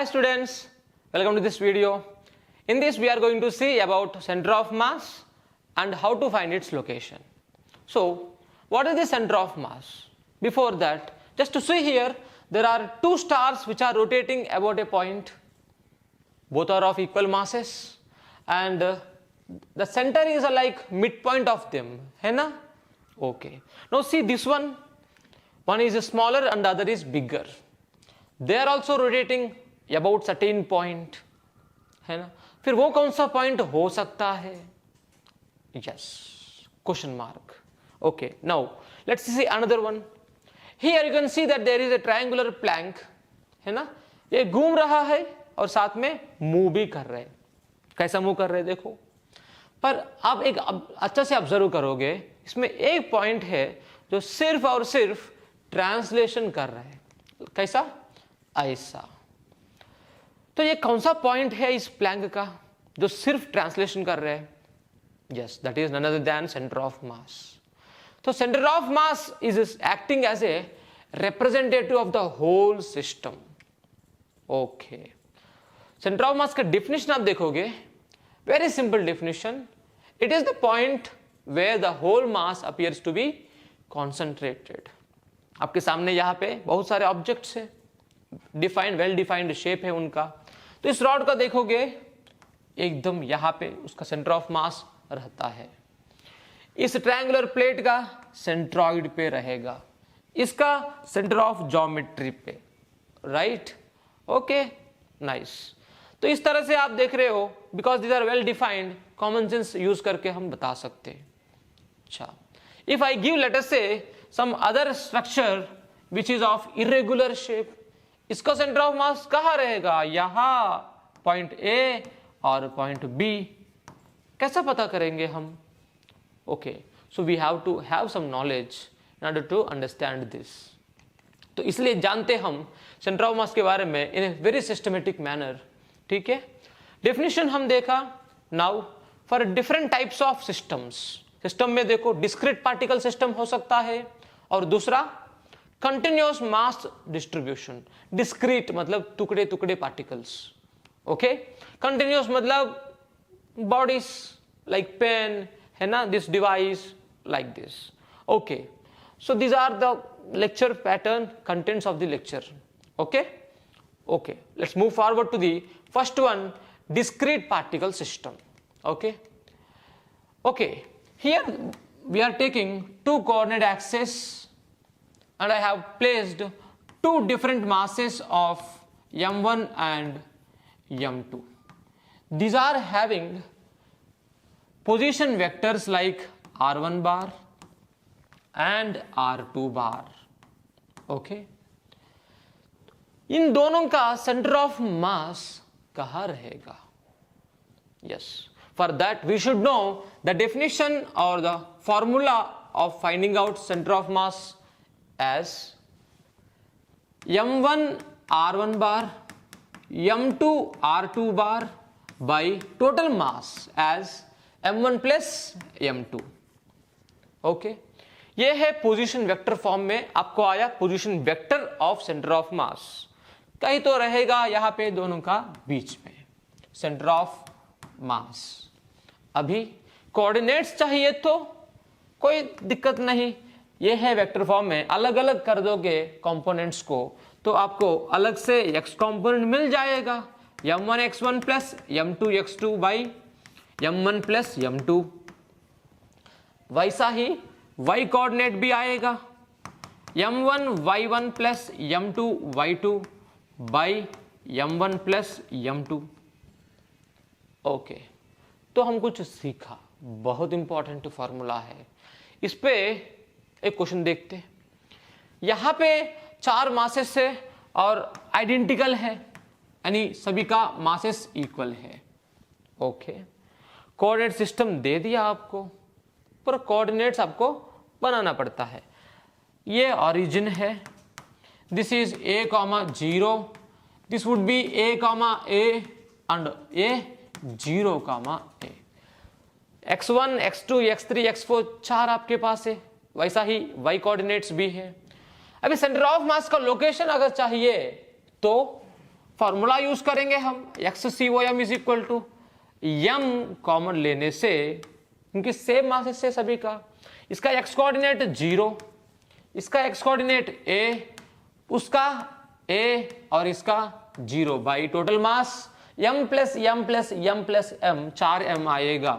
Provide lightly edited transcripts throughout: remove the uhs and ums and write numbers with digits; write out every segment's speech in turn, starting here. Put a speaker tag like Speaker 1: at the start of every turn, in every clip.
Speaker 1: Hi students, welcome to this video. In this we are going to see about center of mass and how to find its location. So what is the center of mass? Before that, just to see here, there are two stars which are rotating about a point. Both are of equal masses and the center is like midpoint of them, है ना? Okay. Now see this one is smaller and the other is bigger. They are also rotating about certain point, है ना? फिर वो कौन सा point हो सकता है? Yes, question mark. Okay, now let's see another one. Here you can see that there is a triangular plank, है ना? ये घूम रहा है और साथ में मूव भी कर रहे हैं. कैसा मूव कर रहे हैं देखो. पर आप एक अच्छा से ऑब्जर्व करोगे, इसमें एक पॉइंट है जो सिर्फ और सिर्फ ट्रांसलेशन कर रहा है. कैसा? ऐसा. तो ये कौन सा पॉइंट है इस प्लैंक का जो सिर्फ ट्रांसलेशन कर रहे हैं? Yes, that is none other than center of mass. तो center of mass is acting as a representative of the whole system. Okay, center of mass का डेफिनेशन आप देखोगे, very simple definition. It is the point where the whole mass appears to be concentrated. आपके सामने यहाँ पे बहुत सारे objects है, डिफाइंड वेल डिफाइंड शेप है उनका. तो इस रॉड का देखोगे एकदम यहाँ पे उसका सेंटर ऑफ मास रहता है. इस ट्रायंगुलर प्लेट का सेंट्रॉइड पे रहेगा, इसका सेंटर ऑफ ज्योमेट्री पे. राइट? Okay, nice. तो इस तरह से आप देख रहे हो, because these are well defined, common sense use करके हम बता सकते हैं. अच्छा, if I give let us say some other structure which is of irregular shape, इसका सेंटर ऑफ मास कहाँ रहेगा? यहां पॉइंट ए और पॉइंट बी. कैसा पता करेंगे हम? Okay, so we have to have some knowledge in order to understand this. तो इसलिए जानते हम सेंटर ऑफ मास के बारे में इन ए वेरी सिस्टमेटिक मैनर. ठीक है, डेफिनेशन हम देखा. Now for different types of systems, system में देखो डिस्क्रीट पार्टिकल सिस्टम हो सकता है और दूसरा कंटिन्यूअस मास डिस्ट्रीब्यूशन. डिस्क्रीट मतलब टुकड़े टुकड़े पार्टिकल्स. ओके, कंटिन्यूअस मतलब बॉडीज लाइक पेन, है ना, this device like this. Okay, so these are the lecture pattern contents of the lecture. Okay, okay, let's move forward to the first one, discrete particle system. Okay, okay, here we are taking two coordinate axes and I have placed two different masses of m1 and m2. These are having position vectors like r1 bar and r2 bar. Okay, इन दोनों का centre of mass कहाँ रहेगा? Yes, for that we should know the definition or the formula of finding out center of mass as m1 r1 bar m2 r2 bar by total mass as m1 plus m2. Okay, ये है position vector form में आपको आया position vector of centre of मास. कहीं तो रहेगा यहाँ पे दोनों का बीच में सेंटर ऑफ मास. अभी कोऑर्डिनेट्स चाहिए तो कोई दिक्कत नहीं, ये है वेक्टर फॉर्म में. अलग अलग कर दोगे कंपोनेंट्स को तो आपको अलग से x कंपोनेंट मिल जाएगा. m1 x1 plus m2 x2 by m1 plus m2. वैसा ही y कोऑर्डिनेट भी आएगा, m1 y1 plus m2 y2 by m1 plus m2. Okay, तो हम कुछ सीखा, बहुत इंपॉर्टेंट फॉर्मूला है. इस पे एक क्वेश्चन देखते हैं. यहां पे चार मासेस है और आइडेंटिकल है, यानी सभी का मासेस इक्वल है. ओके, कोऑर्डिनेट सिस्टम दे दिया आपको, पर कोऑर्डिनेट्स आपको बनाना पड़ता है. ये ओरिजिन है, this is a, 0, this would be a, a and a, 0, a. x1 x2 x3 x4 चार आपके पास है. वैसा ही y कोऑर्डिनेट्स भी है. अभी सेंटर ऑफ मास का लोकेशन अगर चाहिए तो फॉर्मूला यूज करेंगे हम, XCOM is equal to m common लेने से, क्योंकि सेम मासेस है सभी का, इसका x कोऑर्डिनेट 0, इसका x कोऑर्डिनेट a, उसका a और इसका 0 by total mass m plus m plus m plus m, 4m आएगा।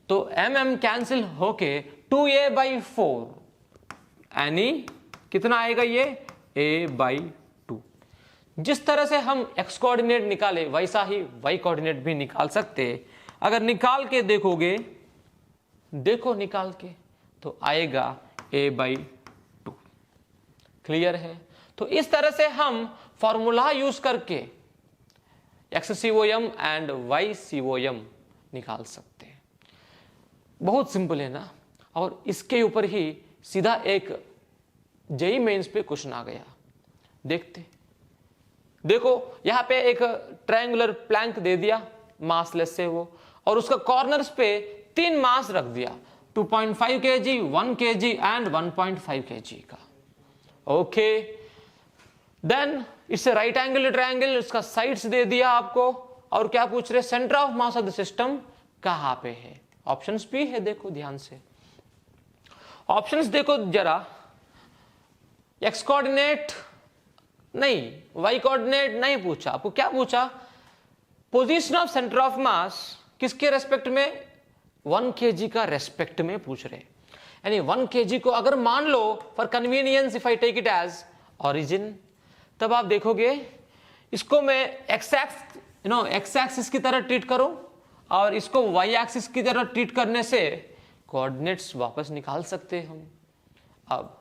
Speaker 1: तो m कैंसिल होके 2a बाई 4, यानी कितना आएगा ये a बाई 2। जिस तरह से हम x कोऑर्डिनेट निकाले वैसा ही y कोऑर्डिनेट भी निकाल सकते। अगर निकाल के देखोगे, देखो निकाल के, तो आएगा a बाई 2। क्लियर है? तो इस तरह से हम फॉर्मूला यूज करके XCOM एंड YCOM निकाल सकते हैं। बहुत सिंपल है ना? और इसके ऊपर ही सीधा एक जेईई मेंस पे क्वेश्चन आ गया, देखते। देखो यहां पे एक ट्रायंगुलर प्लैंक दे दिया मासलेस से वो, और उसका कॉर्नर्स पे 3 मास रख दिया, 2.5 kg, 1 kg एंड 1.5 kg का। Okay, then it's a right angle triangle, इसका साइड्स दे दिया आपको, और क्या पूछ रहे, centre of mass of the system कहां पे है। ऑप्शंस भी है, देखो ध्यान से ऑप्शंस देखो जरा। एक्स कोऑर्डिनेट नहीं, वाई कोऑर्डिनेट नहीं पूछा आपको, क्या पूछा, पोजीशन ऑफ सेंटर ऑफ मास किसके रेस्पेक्ट में, 1 kg का रेस्पेक्ट में पूछ रहे। यानी 1 kg को अगर मान लो for convenience if I take it as origin, तब आप देखोगे इसको मैं एक्स एक्सिस की तरह ट्रीट करूं और इसको वाई एक्सिस की तरह ट्रीट करने से कोऑर्डिनेट्स वापस निकाल सकते हैं हम। अब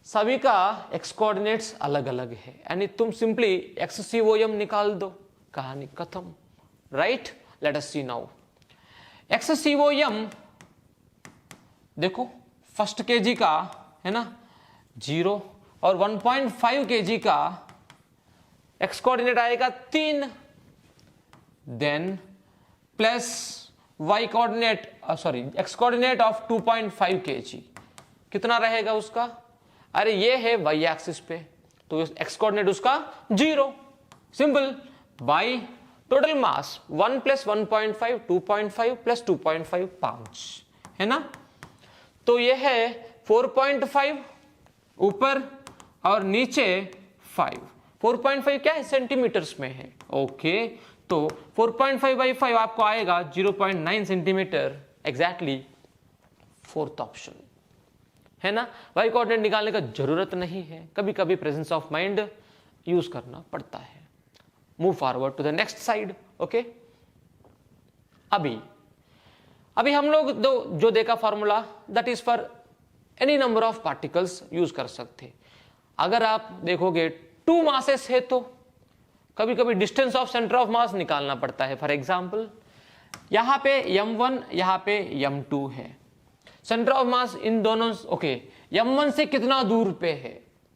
Speaker 1: सभी का एक्स कोऑर्डिनेट्स अलग अलग है, यानी तुम सिंपली XCOM निकाल दो, कहानी खत्म। राइट, लेट अस सी नाउ XCOM। देखो फर्स्ट kg का है ना 0 और 1.5 kg का एक्स कोऑर्डिनेट आएगा 3, then plus Y coordinate, sorry X coordinate of 2.5 kg कितना रहेगा उसका, अरे ये है वाई एक्सिस पे, तो एक्स कोऑर्डिनेट उसका 0, simple, by total mass 1 plus 1.5, 2.5 plus 2.5, 5 है ना। तो ये है 4.5 ऊपर और नीचे 5, 4.5 क्या है, सेंटीमीटर्स में है। ओके, तो 4.5 बाई 5 आपको आएगा 0.9 सेंटीमीटर, एग्जैक्टली फोर्थ ऑप्शन है ना। वाई कोऑर्डिनेट निकालने का जरूरत नहीं है, कभी कभी प्रेजेंस ऑफ माइंड यूज करना पड़ता है। Move forward to the next side. Okay, अभी हम लोग जो देखा formula, that is for any number of particles use कर सकते। अगर आप देखोगे 2 मासेस है तो कभी कभी distance of centre of mass निकालना पड़ता है। फॉर एग्जांपल यहां पे m1, यहां पे m2 है, सेंटर ऑफ मास इन दोनों, ओके, m1 से कितना दूर पे है,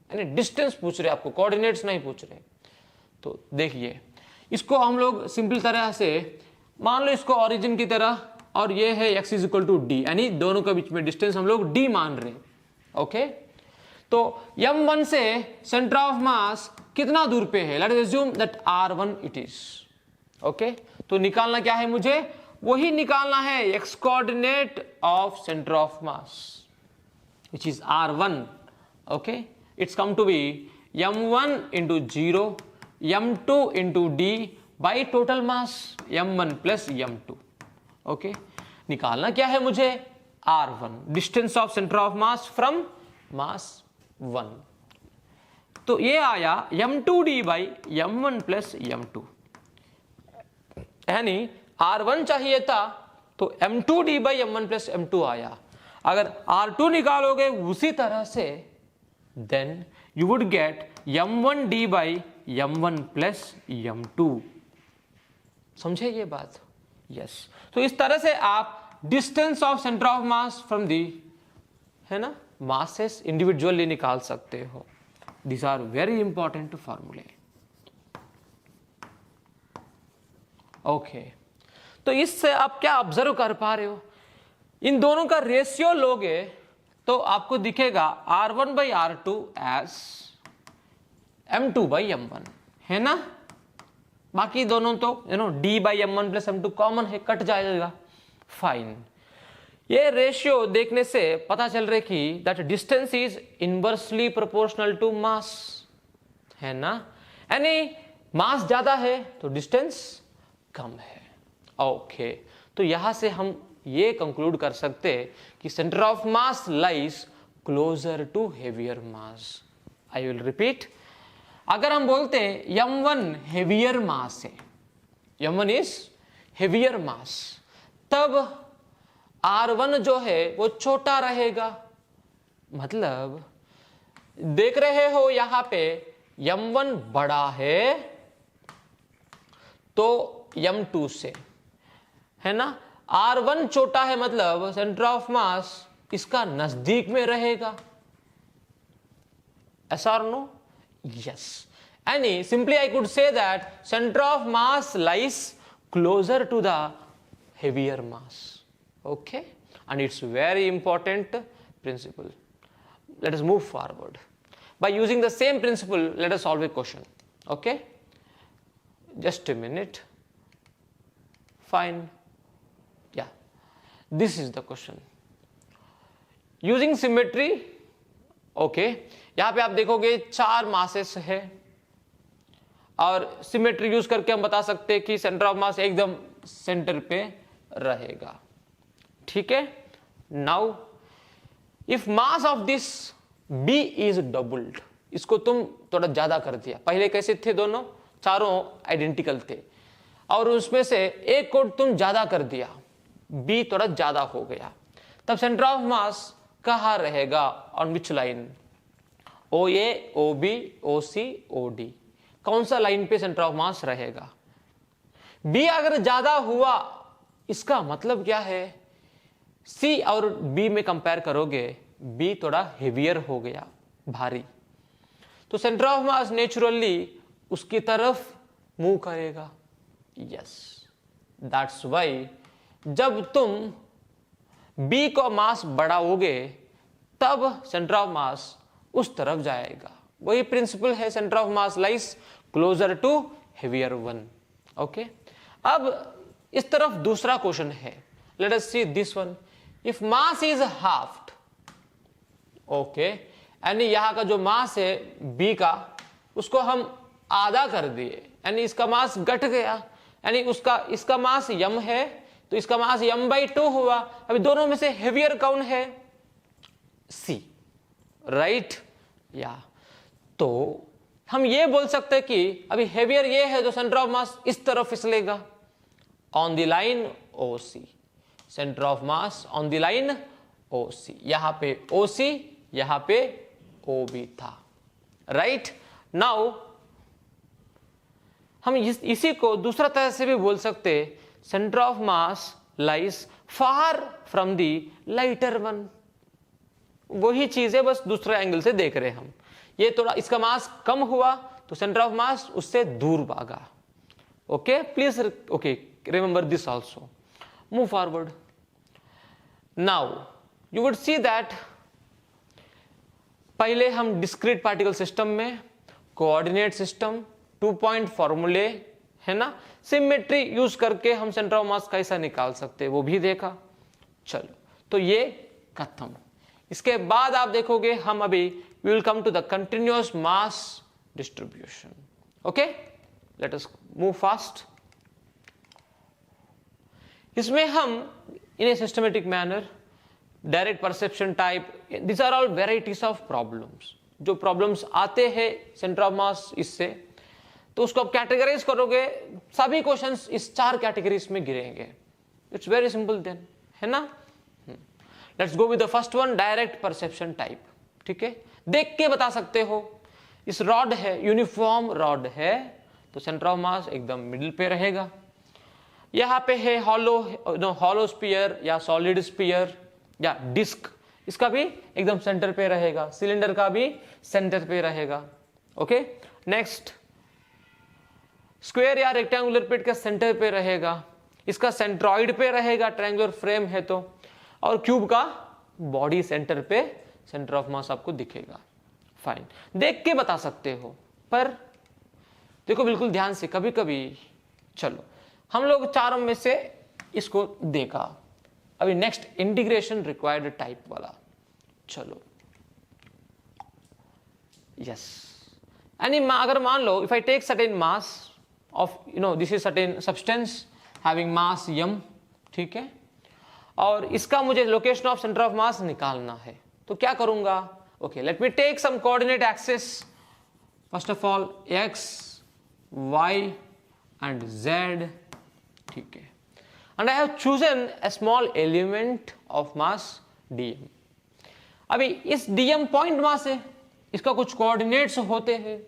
Speaker 1: यानी डिस्टेंस पूछ रहे आपको, कोऑर्डिनेट्स नहीं पूछ रहे। तो देखिए इसको हम लोग सिंपल तरह से मान लो इसको ओरिजिन की तरह, और ये है x is equal to D, यानी दोनों के बीच में डिस्टेंस हम लोग d मान रहे हैं। ओके, तो m1 से सेंटर ऑफ मास कितना दूर पे है, let us assume that r1 it is. Okay, तो निकालना क्या है मुझे, वही निकालना है x coordinate of centre of mass which is r1। Okay, it's come to be m1 into 0 m2 into d by total mass m1 plus m2। Okay, निकालना क्या है मुझे, r1, distance of centre of mass from mass 1। तो ये आया m2d by m1 plus m2, यानी r1 चाहिए था तो m2d by m1 plus m2 आया। अगर r2 निकालोगे उसी तरह से, then you would get m1d by m1 plus m2। समझे ये बात? यस। तो इस तरह से आप distance of centre of mass from the, है ना, मासेस इंडिविजुअली निकाल सकते हो। These are very important फॉर्मूले। ओके, तो इससे आप क्या ऑब्जर्व कर पा रहे हो, इन दोनों का रेशियो लोगे तो आपको दिखेगा r1 by r2 as m2/m1 है ना। बाकी दोनों तो d/m1 + m2 कॉमन है, कट जाएगा। फाइन, ये रेशियो देखने से पता चल रहा है कि that distance is inversely proportional to mass, है ना। यानी मास ज्यादा है तो डिस्टेंस कम है। ओके, तो यहां से हम ये कंक्लूड कर सकते हैं कि centre of mass lies closer to heavier mass. I will repeat, अगर हम बोलते हैं m1 हेवियर मास है, m1 इज हेवियर मास, तब R1 जो है वो छोटा रहेगा। मतलब देख रहे हो यहां पे m1 बड़ा है तो m2 से, है ना। R1 छोटा है मतलब सेंटर ऑफ मास इसका नजदीक में रहेगा। Yes or no? Yes. And simply I could say that center of mass lies closer to the heavier mass. Okay, and it's very important principle. Let us move forward. By using the same principle, let us solve a question. Okay, just a minute. Fine. Yeah, this is the question. Using symmetry. Okay, यहां पे आप देखोगे 4 masses है और symmetry use करके हम बता सकते हैं कि सेंटर ऑफ मास एकदम सेंटर पे रहेगा। ठीक है, now if mass of this B is doubled, इसको तुम थोड़ा ज्यादा कर दिया, पहले कैसे थे दोनों चारों आइडेंटिकल थे और उसमें से एक को तुम ज्यादा कर दिया, B थोड़ा ज्यादा हो गया, तब सेंटर ऑफ मास कहां रहेगा, on which line, OA, OB, OC, OD, कौन सा लाइन पे सेंटर ऑफ मास रहेगा। B अगर ज्यादा हुआ इसका मतलब क्या है, C और B में कंपेयर करोगे B थोड़ा हेवियर हो गया, भारी, तो सेंटर ऑफ मास नेचुरली उसकी तरफ मूव करेगा। यस, दैट्स वाई जब तुम B को मास बढ़ाओगे तब सेंटर ऑफ मास उस तरफ जाएगा। वही प्रिंसिपल है, centre of mass lies closer to heavier one. Okay, अब इस तरफ दूसरा क्वेश्चन है, let us see this one. If mass is halved, okay, यानी यहां का जो मास है B का उसको हम आधा कर दिए, यानी इसका मास घट गया, यानी इसका मास m है तो इसका मास m/2 हुआ। अभी दोनों में से हेवियर कौन है, C, राइट। या तो हम ये बोल सकते हैं कि अभी हेवियर ये है तो सेंटर ऑफ मास इस तरफ फिसलेगा, on the line OC, center of mass on the line OC, यहां पे OC यहां पे OB था, राइट। नाउ हम इसी को दूसरा तरह से भी बोल सकते, centre of mass lies far from the lighter one. वही चीज है, बस दूसरे एंगल से देख रहे हैं हम। ये थोड़ा इसका मास कम हुआ तो सेंटर ऑफ मास उससे दूर भागा। Okay, please okay remember this also. Move forward. Now you would see that पहले हम डिस्क्रीट पार्टिकल सिस्टम में कोऑर्डिनेट सिस्टम 2 पॉइंट फॉर्मूले, है ना, सिमेट्री यूज करके हम सेंटर ऑफ मास कैसा निकाल सकते हैं वो भी देखा। चलो, तो ये खत्म। इसके बाद आप देखोगे हम अभी we will come to the continuous mass distribution. Okay, let us move fast. इसमें हम in a systematic manner, direct perception type, this are all varieties of problems. जो प्रॉब्लम्स आते हैं सेंटर ऑफ मास इससे, तो उसको आप कैटेगराइज करोगे, सभी क्वेश्चंस इस 4 कैटेगरीज में गिरेंगे। इट्स वेरी सिंपल देन, है ना। Let's go with the first one, direct perception type. ठीक है, देख के बता सकते हो। इस रॉड है, यूनिफॉर्म रॉड है, तो सेंटर ऑफ मास एकदम मिडिल पे रहेगा। यहां पे है हॉलो स्फीयर या सॉलिड स्फीयर या डिस्क, इसका भी एकदम सेंटर पे रहेगा। सिलेंडर का भी सेंटर पे रहेगा। ओके, नेक्स्ट स्क्वायर या रेक्टेंगुलर पिट का सेंटर पे रहेगा, इसका सेंट्रॉइड पे रहेगा, ट्रायंगुलर फ्रेम है तो, और क्यूब का बॉडी सेंटर पे सेंटर ऑफ मास आपको दिखेगा। फाइन, देख के बता सकते हो। पर देखो बिल्कुल ध्यान से, कभी कभी चलो हम लोग चारों में से इसको देखा, अभी नेक्स्ट इंटीग्रेशन रिक्वायर्ड टाइप वाला, चलो यस एनी अगर मान लो if I take certain mass of this is certain substance having mass m, ठीक है, और इसका मुझे location of centre of mass निकालना है, तो क्या करूंगा, okay let me take some coordinate axis, first of all x y and z, ठीक है, and I have chosen a small element of mass dm। अभी इस dm पॉइंट मास है, इसका कुछ कोऑर्डिनेट्स होते हैं,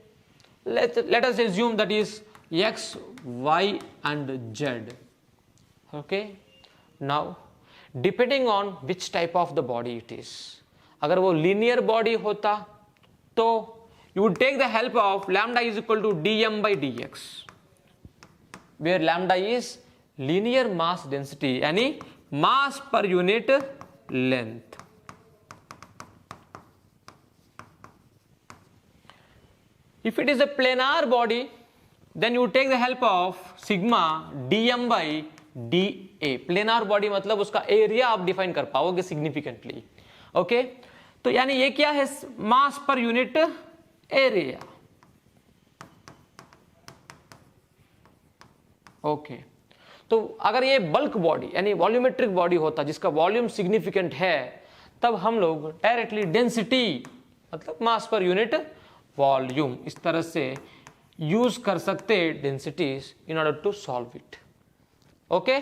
Speaker 1: let us assume that is x y and z, okay, now depending on which type of the body it is, अगर वो linear body होता तो you would take the help of lambda is equal to dm by dx, where lambda is linear mass density यानी mass per unit length। If it is a planar body, then you take the help of sigma dm by dA। Planar body मतलब उसका area आप define कर पाओगे significantly, okay, तो यानी ये क्या है, मास पर यूनिट एरिया, ओके। तो अगर ये बल्क बॉडी यानी वॉल्यूमेट्रिक बॉडी होता जिसका वॉल्यूम सिग्निफिकेंट है, तब हम लोग डायरेक्टली डेंसिटी मतलब मास पर यूनिट वॉल्यूम इस तरह से यूज कर सकते densities in order to solve it, okay.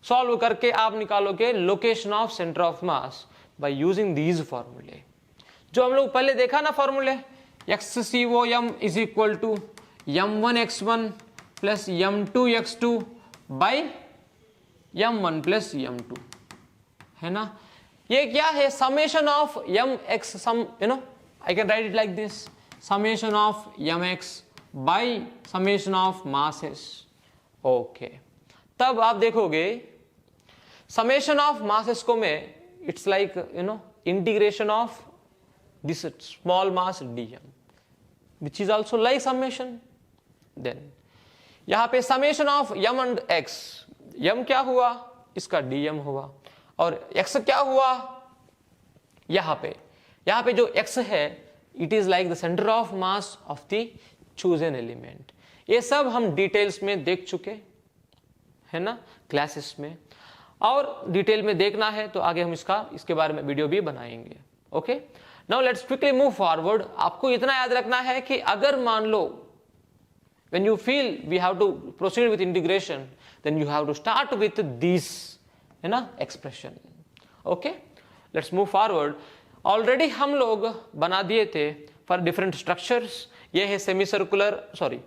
Speaker 1: Solve करके आप निकालोगे location of centre of mass by using these फॉर्मूले, जो हम लोग पहले देखा ना फॉर्मूले, XCOM is equal to m1x1 plus m2x2 by m1 plus m2, है ना। ये क्या है, summation of mx, sum I can write it like this, summation of mx by summation of masses, okay. तब आप देखोगे summation of masses को मैं it's like integration of this small mass dm which is also like summation, then यहां पे summation of m and x, m क्या हुआ, इसका dm हुआ, और x क्या हुआ, यहां पे जो x है it is like the centre of mass of the chosen element. ये सब हम डिटेल्स में देख चुके है ना क्लासेस में, और डिटेल में देखना है तो आगे हम इसके बारे में वीडियो भी बनाएंगे, okay. Now let's quickly move forward. आपको इतना याद रखना है कि अगर मान लो when you feel we have to proceed with integration, then you have to start with this, है ना, expression, okay. Let's move forward. Already हम लोग बना दिए थे फॉर डिफरेंट स्ट्रक्चर्स। ये है सेमी सर्कुलर, सॉरी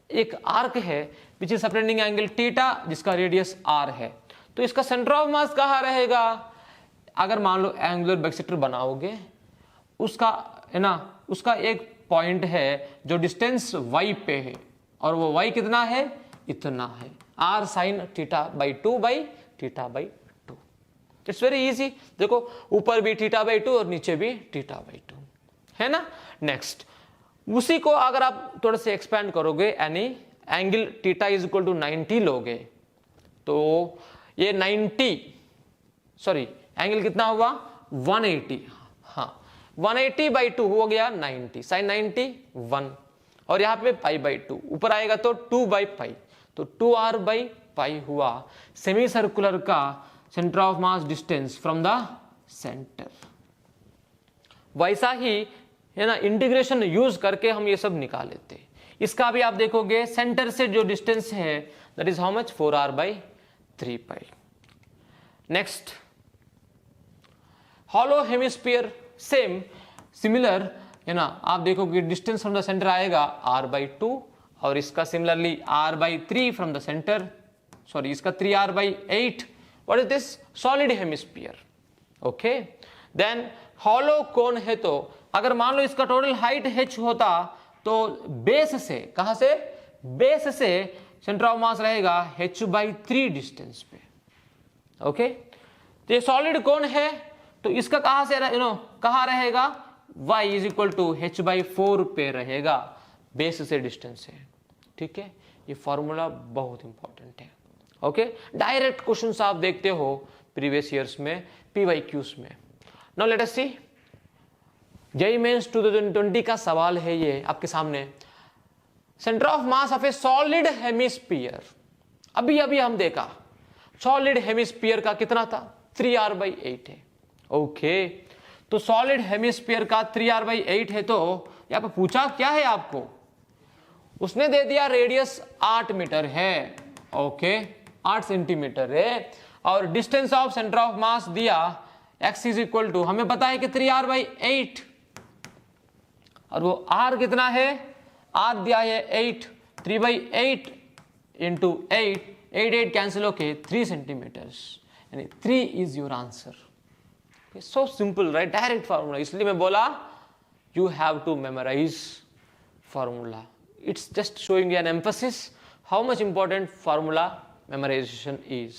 Speaker 1: एक आर्क है विच इज सपरेटिंग एंगल थीटा जिसका रेडियस r है, तो इसका सेंटर ऑफ मास कहाँ रहेगा, अगर मान लो एंगुलर बाइसेक्टर बनाओगे, उसका है ना, उसका एक पॉइंट है जो डिस्टेंस y पे है, और वो y कितना है, इतना है, r sin theta by 2 by theta by 2। It's very easy, देखो ऊपर भी थीटा बाई 2 और नीचे भी थीटा बाई 2, है ना। नेक्स्ट उसी को अगर आप थोड़ा से एक्सपैंड करोगे यानी angle theta is equal to 90 लोगे, तो ये 90 सॉरी एंगल कितना हुआ 180, हाँ 180 बाई 2 हो गया 90, साइन 90 1, और यहाँ पे पाई बाई 2 ऊपर आएगा तो 2 बाई पाई, तो 2r बाई पाई हुआ सेमी सर्कुलर का centre of mass distance from the centre. वैसा ही है ना इंटीग्रेशन यूज करके हम ये सब निकाल लेते हैं। इसका भी आप देखोगे सेंटर से जो डिस्टेंस है that is how much 4r by 3 pi. Next hollow hemisphere same similar है ना, आप देखोगे डिस्टेंस फ्रॉम द सेंटर आएगा r बाई 2, और इसका similarly r by 3 from the centre, sorry इसका 3r by 8। What is this, solid hemisphere, okay. Then hollow cone है, तो अगर मान लो इसका टोटल हाइट h होता तो बेस से, कहां से, बेस से सेंटर ऑफ मास रहेगा h बाई 3 डिस्टेंस पे, ओके। तो ये सॉलिड कोन है तो इसका कहां से कहां रहेगा, y is equal to h by 4 पे रहेगा, बेस से डिस्टेंस है, ठीक है। ये फॉर्मूला बहुत इंपॉर्टेंट है, ओके। डायरेक्ट क्वेश्चंस आप देखते हो प्रीवियस ईयर्स में, PYQs में। नाउ लेट अस सी, जेईई मेंस 2020 का सवाल है ये आपके सामने। Centre of mass of A solid hemisphere, अभी अभी हम देखा सॉलिड हेमिस्फीयर का कितना था, 3r/8 है, ओके। तो सॉलिड हेमिस्फीयर का 3r/8 है, तो यहां पर पूछा क्या है आपको, उसने दे दिया रेडियस 8 मीटर है, ओके, 8 सेंटीमीटर है, और डिस्टेंस ऑफ सेंटर ऑफ मास दिया x इज इक्वल टू, हमें पता है कि 3r/8, और वो r कितना है, r दिया है 8, 3/8 इंटू 8, 8 कैंसिल होके 3 सेंटीमीटर्स, यानी 3 is your answer. So simple right, direct formula, इसलिए मैं बोला you have to memorise formula. It's just showing you an emphasis how much important formula memorization is.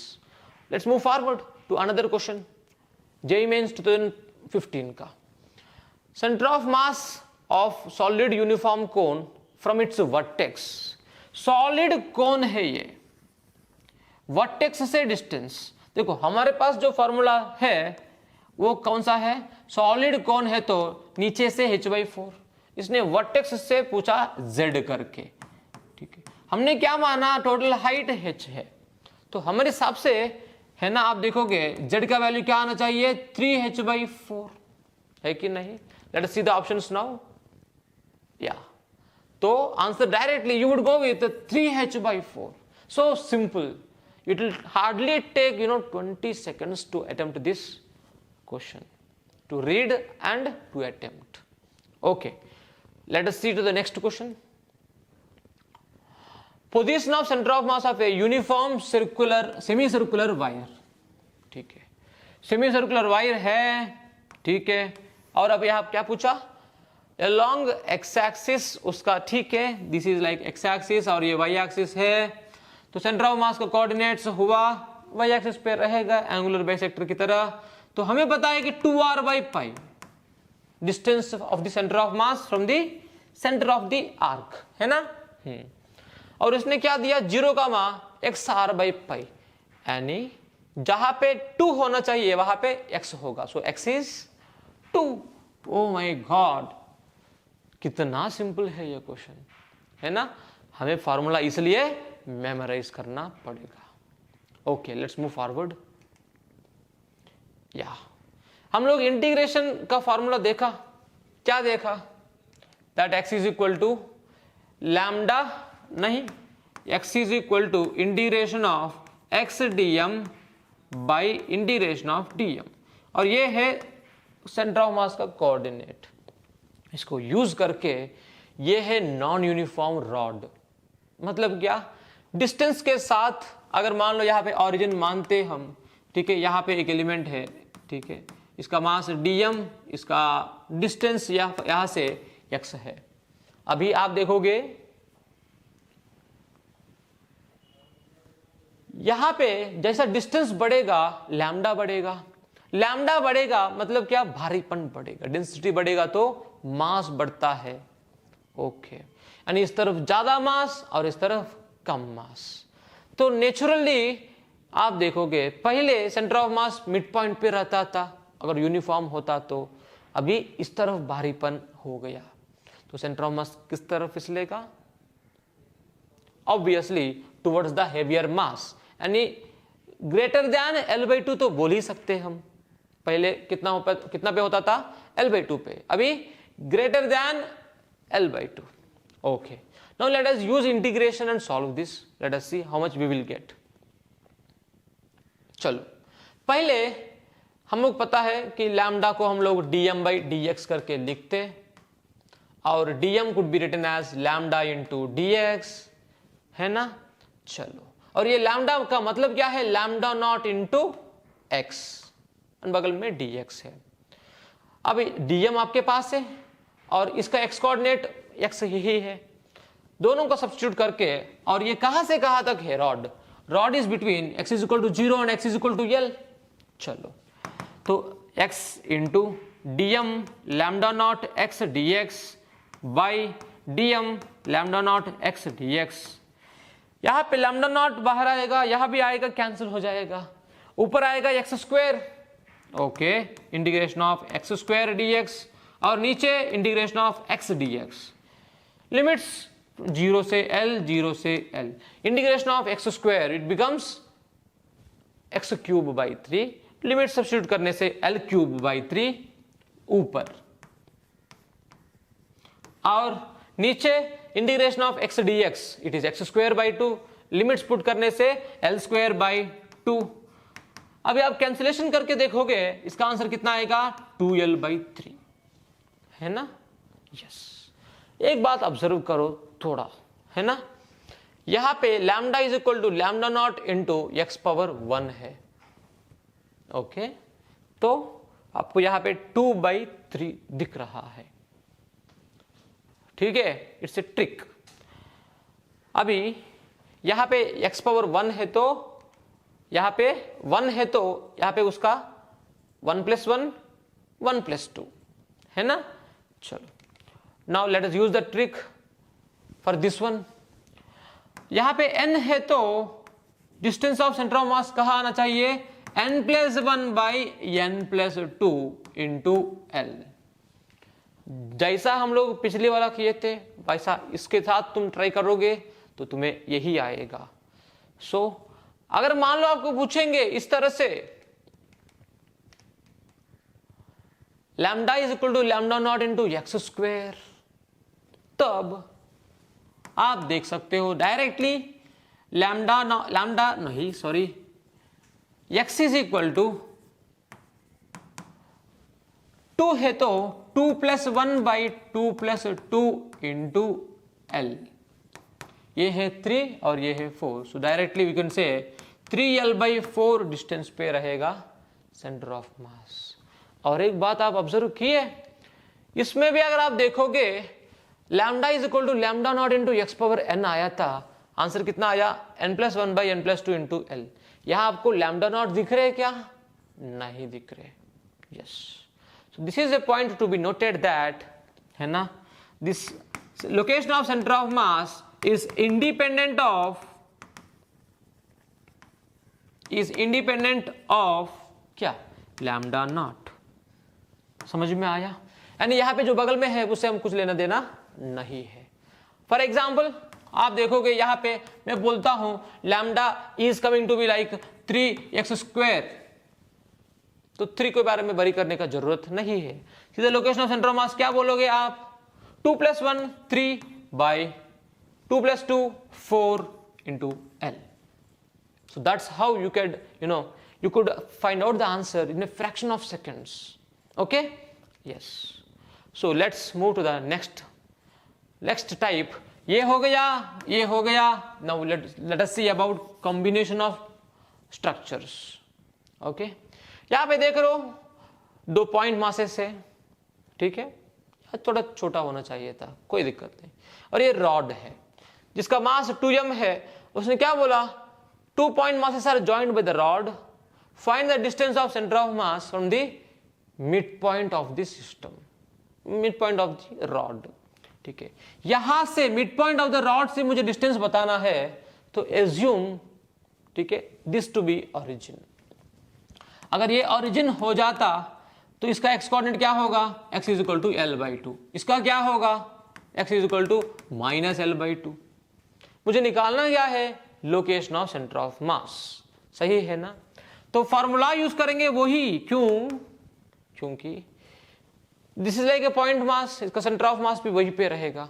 Speaker 1: Let's move forward to another question. JEE Mains 2015 का, center of mass of solid uniform cone from its vertex. Solid cone है ये, vertex से distance, देखो हमारे पास जो formula है वो कौन सा है, सॉलिड कौन है तो नीचे से h/4, इसने वर्टेक्स से पूछा z करके, ठीक है। हमने क्या माना, टोटल हाइट h है, तो हमारे हिसाब से है ना, आप देखोगे z का वैल्यू क्या आना चाहिए, 3h/4 है कि नहीं। Let us see the options now, या तो answer directly you would go with 3h/4। So simple, it will hardly take 20 seconds to attempt this question, to read and to attempt, okay। Let us see to the next question. Position of center of mass of a uniform circular semicircular wire, ठीक है, semicircular wire है, ठीक है। और अब यहां क्या पूछा, along x axis उसका, ठीक है, this is like x axis और ये y axis है, तो center of mass का coordinates हुआ y axis पे रहेगा angular bisector की तरह। तो हमें पता है कि 2r/π distance of the centre of mass from the centre of the arc, है ना। और इसने क्या दिया, 0, xr/π, यानी जहां पे 2 होना चाहिए वहां पे x होगा, सो x is 2। Oh my God, कितना सिंपल है ये क्वेश्चन, है ना। हमें फॉर्मूला इसलिए मेमोराइज करना पड़ेगा, ओके। Let's move forward. या हम लोग इंटीग्रेशन का फॉर्मूला देखा, क्या देखा, that x is equal to lambda, नहीं, x is equal to integration of x dm by integration of dm, और ये है सेंटर ऑफ मास का कोऑर्डिनेट। इसको यूज करके ये है नॉन यूनिफॉर्म रॉड, मतलब क्या, डिस्टेंस के साथ अगर मान लो यहाँ पे ऑरिजिन मानते हम, ठीक है, यहाँ पे एक एलिमेंट है, ठीक है, इसका मास dm, इसका डिस्टेंस यहां से x है। अभी आप देखोगे यहां पे जैसा डिस्टेंस बढ़ेगा लैम्डा बढ़ेगा, लैम्डा बढ़ेगा मतलब क्या, भारीपन बढ़ेगा, डेंसिटी बढ़ेगा तो मास बढ़ता है, ओके। यानी इस तरफ ज्यादा मास और इस तरफ कम मास। तो नेचुरली आप देखोगे पहले centre of mass mid point पे रहता था अगर यूनिफॉर्म होता, तो अभी इस तरफ भारीपन हो गया, तो सेंटर ऑफ मास किस तरफ फिसलेगा, ऑब्वियसली टुवर्ड्स द हेवियर मास, यानी ग्रेटर देन L/2 तो बोल ही सकते हम। पहले कितना पे होता था, L/2 पे, अभी greater than L/2, okay. Now let us use integration and solve this, let us see how much we will get. चलो पहले हम लोग पता है कि लैम्डा को हम लोग dm/dx करके लिखते, और dm could be written as lambda into dx, है ना। चलो, और ये लैम्डा का मतलब क्या है, लैम्डा नॉट इंटू x, बगल में dx है। अब dm आपके पास है और इसका x कोऑर्डिनेट x ही है, दोनों को सब्स्टिट्यूट करके, और ये कहां से कहां तक है, rod is between x is equal to 0 and x is equal to L। चलो, तो x into dm lambda naught x dx by dm lambda naught x dx। यहाँ पे लैम्डा नॉट बाहर आएगा, यहाँ भी आएगा, कैंसिल हो जाएगा, ऊपर आएगा x square, okay, integration of x square dx, और नीचे integration of x dx। Limits 0 से l, 0 से l, integration of x square it becomes x cube by 3, limit substitute करने से l क्यूब बाई 3 ऊपर, और नीचे integration of x dx it is x square by 2, limits put करने से l square by 2। अभी आप कैंसिलेशन करके देखोगे इसका आंसर कितना आएगा 2l बाई 3, है ना। यस, एक बात ऑब्जर्व करो थोड़ा, है ना, यहां पे lambda is equal to lambda naught into X power 1 है, ओके, तो आपको यहां पे 2 बाई 3 दिख रहा है, ठीक है, इट्स ए ट्रिक। अभी यहां पे x पावर 1 है तो यहां पे 1 है तो यहां पे उसका 1 प्लस 1 1 प्लस 2, है ना। चलो, now let us use the trick for this one. यहां पे n है तो डिस्टेंस ऑफ सेंटर ऑफ मास कहां आना चाहिए, n plus 1 by n plus 2 into l। जैसा हम लोग पिछले वाला किए थे वैसा इसके साथ तुम ट्राई करोगे तो तुम्हें यही आएगा। सो अगर मान लो आपको पूछेंगे इस तरह से lambda is equal to lambda naught into X square, तब आप देख सकते हो डायरेक्टली लैम्डा नहीं sorry X is equal to 2 है तो 2 plus 1 by 2 plus 2 into L, ये है 3 और ये है 4, सो डायरेक्टली वी कैन से 3l बाई 4 डिस्टेंस पे रहेगा सेंटर ऑफ मास। और एक बात आप ऑब्जर्व किए, इसमें भी अगर आप देखोगे lambda is equal to lambda naught into X power n आया था, आंसर कितना आया n plus 1 by n plus 2 into L. यहां आपको लैम्डा नॉट दिख रहे क्या, नहीं दिख रहे, yes. So this is a point to be noted that, है ना, this location of center of mass is independent of क्या, lambda naught। समझ में आया, यानी यहाँ पे जो बगल में है उससे हम कुछ लेना देना नहीं है। फॉर एग्जाम्पल आप देखोगे यहाँ पे मैं बोलता हूं lambda is coming to be like 3x square, तो 3 के बारे में बरी करने का जरूरत नहीं है, सीधे लोकेशन ऑफ सेंटर ऑफ मास क्या बोलोगे आप, 2 plus 1 3 by 2 plus 2 4 into L. So that's how you CAD you could find out the answer in a fraction of seconds, okay, yes। so let's move to the next type। ये हो गया, now let us see about combination of structures, okay। यहां पे देख लो 2 point masses है, ठीक है, थोड़ा छोटा होना चाहिए था, कोई दिक्कत नहीं, और ये रॉड है जिसका मास 2m है। उसने क्या बोला, 2 point masses are joined by the rod, find the distance of center of mass from the midpoint of the system, midpoint of the rod, ठीक है। यहां से midpoint of the rod से मुझे डिस्टेंस बताना है तो assume, ठीक है, this to be origin। अगर ये origin हो जाता तो इसका x कोऑर्डिनेट क्या होगा, x is equal to l by 2, इसका क्या होगा, x is equal to minus l by 2। मुझे निकालना क्या है, location of centre of mass, सही है ना। तो फॉर्मूला यूज करेंगे वही, क्योंकि this is like a point mass, इसका सेंटर ऑफ मास भी वही पे रहेगा।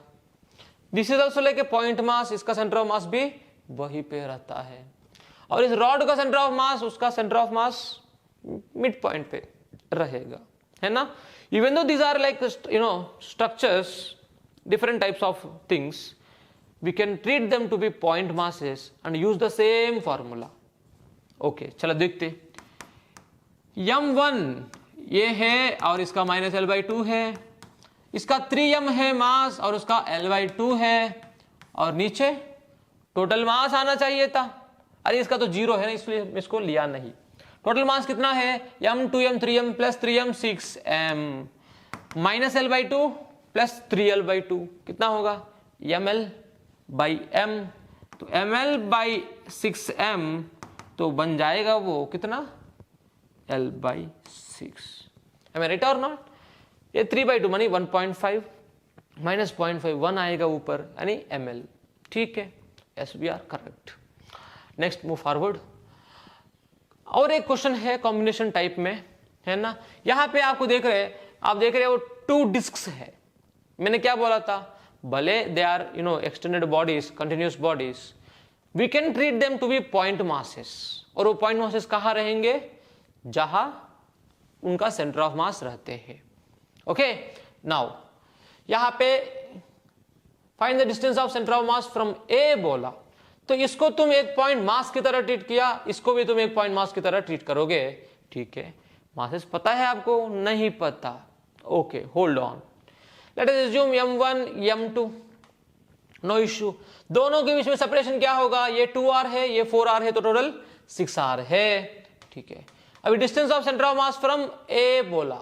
Speaker 1: This is also like a point mass, इसका सेंटर ऑफ मास भी वही पे रहता है। और इस रॉड का सेंटर ऑफ मास, उसका centre of mass mid point पे रहेगा, है ना। Even though these are like structures, different types of things, we can treat them to be point masses and use the same formula, okay। चलो देखते, m1 ये है और इसका माइनस l बाई 2 है, इसका 3m है मास और उसका l बाई 2 है, और नीचे टोटल मास आना चाहिए था, अरे इसका तो 0 है ना, इसलिए इसको लिया नहीं। टोटल मास कितना है, m 2m 3m plus 3m 6m minus l by 2 plus 3l/2 कितना होगा ml/m, तो ml/6m तो बन जाएगा वो कितना l/6। Am I right or not? ये 3/2 मानी 1.5 माइनस 0.5 1 आएगा ऊपर यानी ml। ठीक है, yes we are correct. Next move forward. और एक क्वेश्चन है कॉम्बिनेशन टाइप में, है ना। यहां पे आपको देख रहे हैं, आप देख रहे हो 2 डिस्क्स है। मैंने क्या बोला था, भले they are extended bodies, continuous bodies, we can treat them to be point masses, और वो पॉइंट मासेस कहां रहेंगे, जहां उनका सेंटर ऑफ मास रहते हैं। ओके, नाउ यहां पे find the distance of centre of mass from A बोला, तो इसको तुम एक पॉइंट मास की तरह ट्रीट किया, इसको भी तुम एक पॉइंट मास की तरह ट्रीट करोगे। ठीक है, मासेस पता है आपको, नहीं पता, okay hold on. Let us assume m1 m2, no issue. दोनों के बीच में सेपरेशन क्या होगा, ये 2r है, ये 4r है, तो टोटल 6r है। ठीक है, अभी distance of centre of mass from A बोला,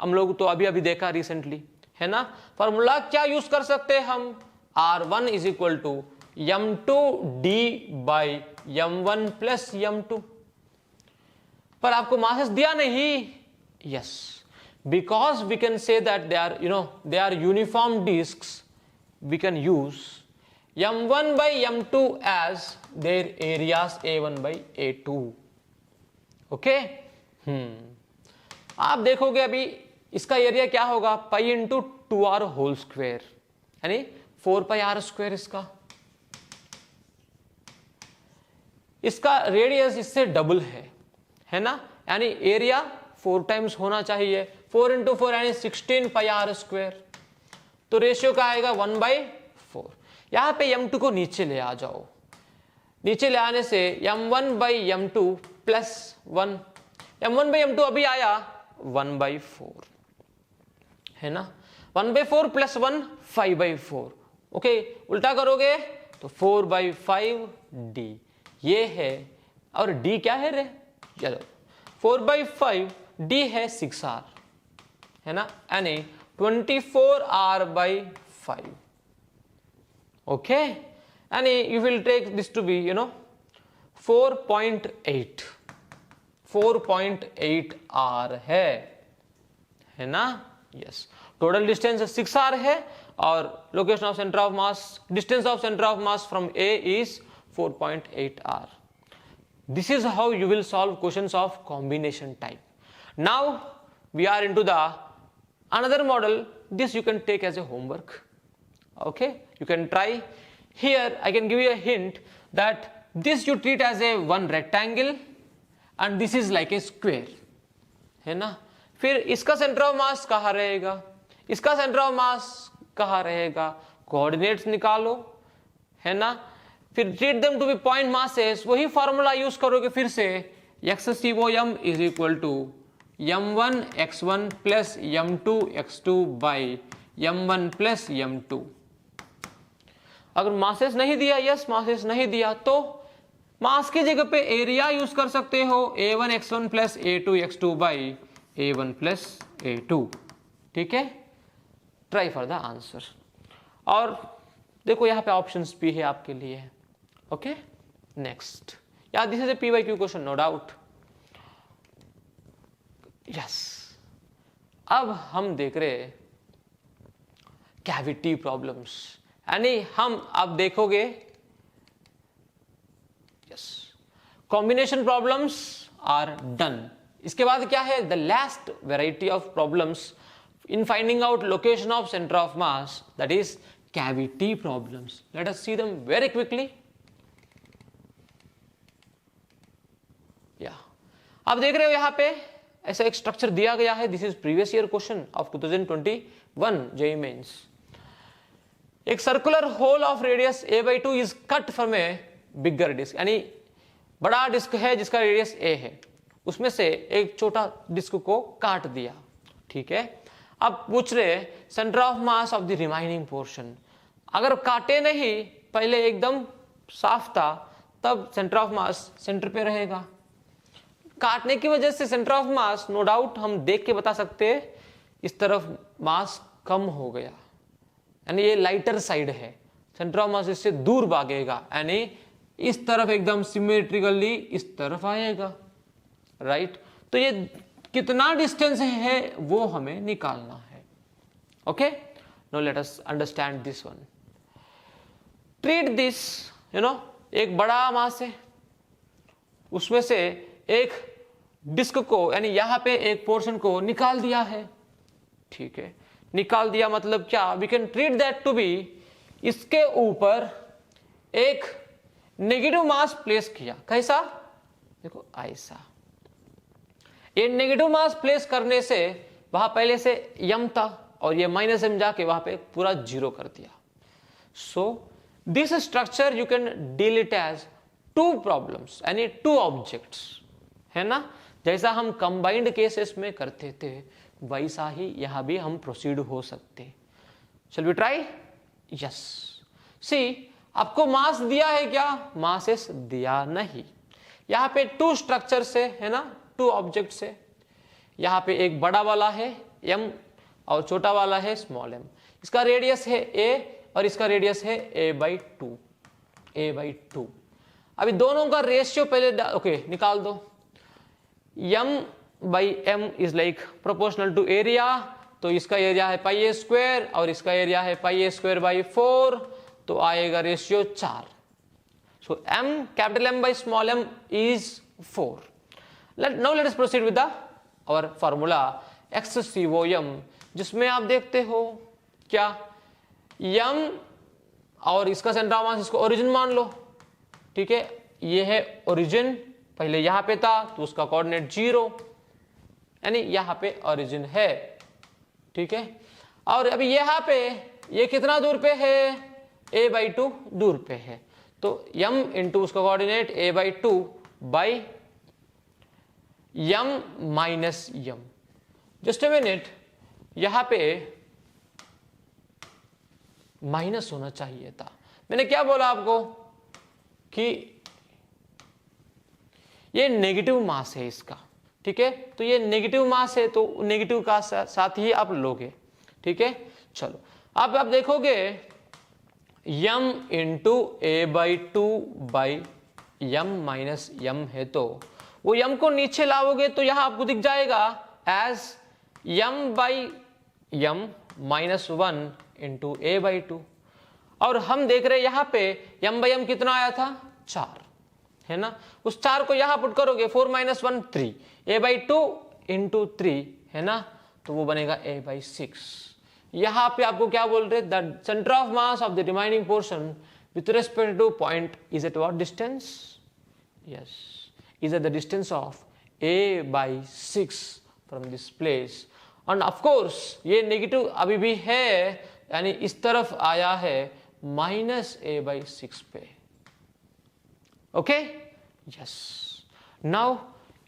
Speaker 1: हम लोग तो अभी अभी देखा रिसेंटली, है ना। फॉर्मूला क्या यूज कर सकते हैं हम, r1 is equal to m2d by m1 plus m2। पर आपको मासेस दिया नहीं, yes, because we can say that they are uniform discs, we can use m1 by m2 as their areas a1 by a2। Okay, आप देखोगे अभी इसका area क्या होगा, pi into 2r whole square, यानी 4πr स्क्वेयर। इसका radius इससे double है ना, यानी एरिया 4 टाइम्स होना चाहिए, 4 इंटू 4 यानी 16πr स्क्वेयर, तो रेशियो का आएगा 1/4। यहां पे m2 को नीचे ले आ जाओ, नीचे ले आने से m1 by m2 plus 1, m1 by m2 अभी आया 1/4, है ना। 1/4 प्लस 1 5/4। ओके, उल्टा करोगे तो 4/5d ये है, और d क्या है रे, चलो 4/5d है 6r, है ना, यानी 24r/5। ओके, यानी you will take this to be 4.8r है ना, यस। टोटल डिस्टेंस 6r है, और location of centre of mass, distance of centre of mass from A is 4.8r। This is how you will solve questions of combination type. Now we are into the another model. This you can take as a homework. Okay, you can try. Here I can give you a hint that this you treat as a one rectangle and this is like a square, है ना। फिर इसका centre of mass कहाँ रहेगा, इसका centre of mass कहाँ रहेगा, coordinates निकालो, है ना। फिर treat them to be point masses, वही फॉर्मूला यूज करोगे फिर से, XCOM is equal to m1 x1 plus m2 x2 by m1 plus m2। अगर मासेस नहीं दिया, यस मासेस नहीं दिया, तो मास की जगह पे एरिया यूज कर सकते हो, a1 x1 plus a2 x2 by a1 plus a2। ठीक है, ट्राई फॉर द आंसर। और देखो यहाँ पे ऑप्शंस भी है आपके लिए। ओके, नेक्स्ट, या this is a PYQ question, no doubt. Yes, अब हम देख रहे कैविटी प्रॉब्लम्स, यानी हम अब देखोगे yes combination problems are done. इसके बाद क्या है, the last variety of problems in finding out location of centre of mass, that is cavity problems. Let us see them very quickly. आप देख रहे हो यहाँ पे ऐसा एक स्ट्रक्चर दिया गया है, this is previous year question of 2021 JEE mains. एक circular hole of radius a/2 is cut from a bigger disc, यानी बड़ा डिस्क है जिसका रेडियस a है, उसमें से एक छोटा डिस्क को काट दिया। ठीक है, अब पूछ रहे centre of mass of the remaining portion. अगर काटे नहीं, पहले एकदम साफ था, तब सेंटर ऑफ मास सेंटर पे रहेगा। काटने की वजह से centre of mass no doubt हम देख के बता सकते हैं, इस तरफ मास कम हो गया, यानी ये लाइटर साइड है, सेंटर ऑफ मास इससे दूर भागेगा, यानी इस तरफ एकदम सिमेट्रिकली इस तरफ आएगा, राइट। तो ये कितना डिस्टेंस है वो हमें निकालना है। Okay, now let us understand this one. Treat this, एक बड़ा मास है, उसमें से एक डिस्क को, यानी यहां पे एक पोर्शन को निकाल दिया है, ठीक है। निकाल दिया मतलब क्या, we can treat that to be, इसके ऊपर एक नेगेटिव मास प्लेस किया, कैसा, देखो ऐसा। ये नेगेटिव मास प्लेस करने से वहां पहले से m था और ये माइनस m जाके वहां पे पूरा 0 कर दिया। So this structure you can deal it as two problems, यानी टू ऑब्जेक्ट्स, है ना। जैसा हम कंबाइंड केसेस में करते थे वैसा ही यहां भी हम प्रोसीड हो सकते। Shall we try? Yes. See, आपको मास दिया है क्या, मासेस दिया नहीं। यहां पे टू स्ट्रक्चर से, है ना, टू ऑब्जेक्ट से। यहां पे एक बड़ा वाला है m और छोटा वाला है स्मॉल m। इसका रेडियस है a और इसका रेडियस है a/2। अभी दोनों का रेशियो पहले निकाल दो। m/m is like proportional to area, तो इसका एरिया है πa² और इसका एरिया है πa²/4, तो आएगा ratio 4। So m, capital M by small m is 4। Now let us proceed with our formula XCOM, जिसमें आप देखते हो क्या, m और इसका सेंटर ऑफ मास, इसको ओरिजिन मान लो, ठीक है। ये है ओरिजिन, पहले यहां पे था तो उसका कोऑर्डिनेट 0, यानी यहां पे ओरिजिन है, ठीक है। और अभी यहां पे ये कितना दूर पे है, a/2 दूर पे है, तो m इंटू उसका coordinate a/2 by m minus m। Just a minute, यहां पे माइनस होना चाहिए था। मैंने क्या बोला आपको कि ये नेगेटिव मास है इसका, ठीक है। तो ये नेगेटिव मास है तो नेगेटिव का साथ ही आप लोगे, ठीक है। चलो अब आप देखोगे m into a/2 by m minus m है, तो वो m को नीचे लाओगे तो यहां आपको दिख जाएगा as m/m minus 1 into a/2। और हम देख रहे हैं यहां पे m/m कितना आया था, 4, है ना। उस 4 को यहां पुट करोगे, 4 - 1 3, a/2 इंटू 3, है ना, तो वो बनेगा a/6। यहां पे आपको क्या बोल रहे, the centre of mass of the remaining portion with respect two point is at what distance, yes, is at the distance of a/6 from this place. End of course ये नेगेटिव अभी भी है, यानी इस तरफ आया है -a/6 पे, okay, yes. Now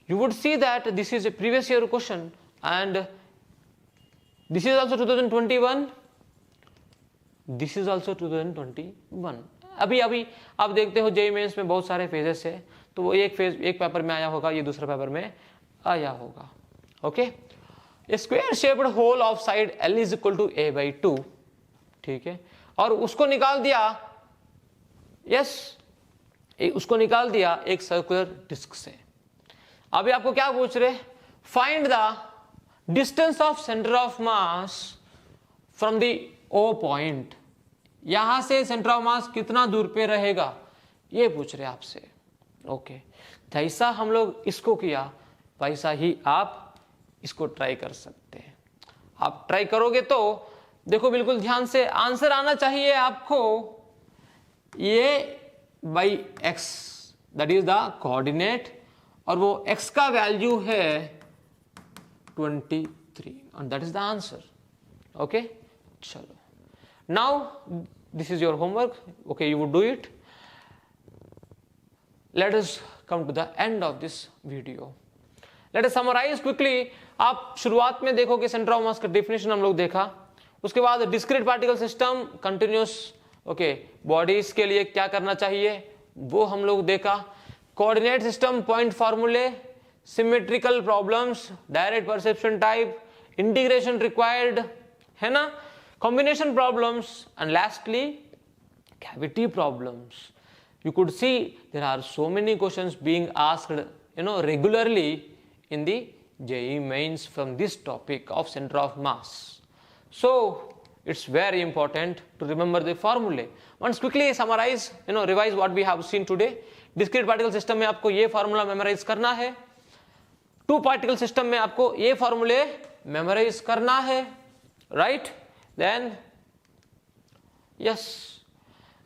Speaker 1: you would see that this is a previous year question and this is also 2021, this is also 2021। अभी आप देखते हो जेईई मेंस में बहुत सारे फेजेस है, तो वो एक पेपर में आया होगा, ये दूसरे पेपर में आया होगा, okay. Square shaped hole of side L is equal to a/2, ठीक है, और उसको निकाल दिया, यस, उसको निकाल दिया एक सर्कुलर डिस्क से। अभी आपको क्या पूछ रहे, find the distance of centre of mass from the O point, यहां से सेंटर ऑफ मास कितना दूर पे रहेगा, ये पूछ रहे आपसे, ओके। जैसा हम लोग इसको किया वैसा ही आप इसको ट्राई कर सकते हैं। आप ट्राई करोगे तो देखो बिल्कुल ध्यान से आंसर आना चाहिए आपको, ये by x that is the coordinate, और वो x का वैल्यू है 23 and that is the answer, okay. चलो now this is your homework, okay, you would do it. Let us come to the end of this video. Let us summarise quickly. आप शुरुआत में देखो कि centre of mass का definition हम लोग देखा, उसके बाद discrete particle system, continuous, okay, bodies के लिए क्या करना चाहिए वो हम लोग देखा, कोऑर्डिनेट सिस्टम, पॉइंट फार्मूले, symmetrical problems, direct perception type, integration required, है ना। combination problems, and lastly cavity problems. You could see there are so many questions being asked regularly in the JEE mains from this topic of center of mass. So it's very important to remember the formulae. Once quickly summarize, revise what we have seen today. Discrete particle system में आपको ये formula memorize करना है. Two particle system में आपको ये formulae memorize करना है, right? Then yes,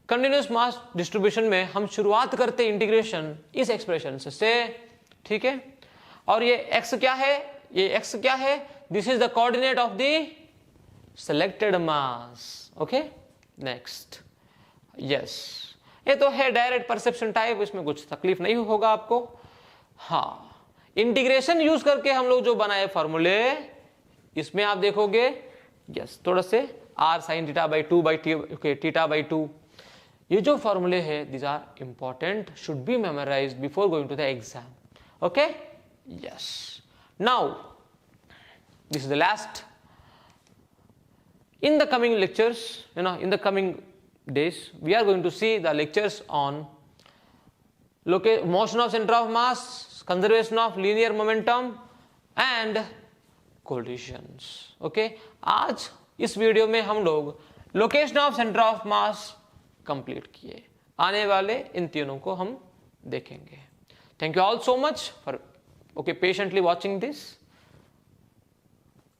Speaker 1: continuous mass distribution में हम शुरुआत करते इंटीग्रेशन इस एक्सप्रेशन से, ठीक है. और ये x क्या है, ये x क्या है, this is the coordinate of the selected mass. Okay, next. Yes, ये तो है डायरेक्ट परसेप्शन टाइप, इसमें कुछ तकलीफ नहीं होगा आपको. हाँ, इंटीग्रेशन यूज करके हम लोग जो बनाए फॉर्मूले, इसमें आप देखोगे यस थोड़ा से r sin theta by 2 by theta by 2, ये जो फॉर्मूले है these are important, should be memorized before going to the exam. Okay, yes. Now this is the last. In the coming lectures, in the coming days, we are going to see the lectures on motion of center of mass, conservation of linear momentum and collisions. Okay, आज इस video में हम लोग location of centre of mass complete किए. आने वाले इन तीनों को हम देखेंगे. Thank you all so much for patiently watching this.